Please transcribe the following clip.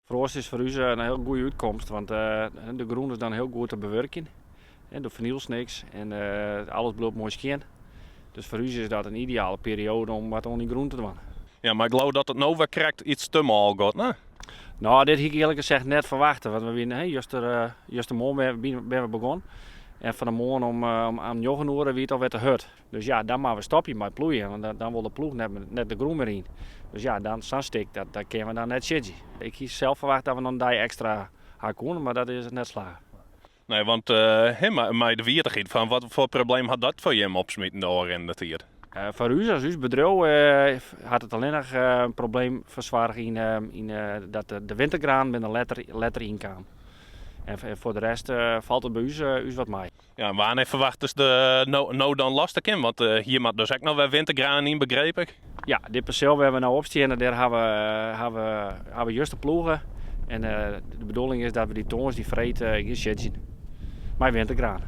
Frost is voor u een heel goede uitkomst, want de groen is dan heel goed te bewerken. De verniels niks en alles blijft mooi scheen. Dus voor u is dat een ideale periode om wat aan die groen te doen. Ja, maar ik geloof dat het nou weer correct iets te mal gaat, ne? Nou, dit had ik eerlijk gezegd net verwachten, want we zijn juist de morgen ben we begonnen. En van de morgen om aan 9 uur wie het alweer te hut. Dus ja, dan maar we stopje met ploeien, want dan wil de ploeg net de groen meer in. Dus ja, dan stik, dat kunnen we dan net zitten. Ik kies zelf verwacht dat we dan die extra gaan kunnen, maar dat is het net slagen. Nee, want maar de wiertigheid van wat voor probleem had dat voor je hem opsmeten door in de tijd? Voor u als bedrijf had het alleen nog een probleem verzwaard dat de wintergraan met een letter in kwam. En voor de rest valt het bij u wat mee. Ja, wanneer verwacht dus de nou dan lastig in? Want hier moet dus ook nog weer wintergraan in, begreep ik. Ja, dit perceel waar we nou opstaan, daar hebben we juist de ploegen. En de bedoeling is dat we die toons die vreten gaan zitten. Maar wintergraan.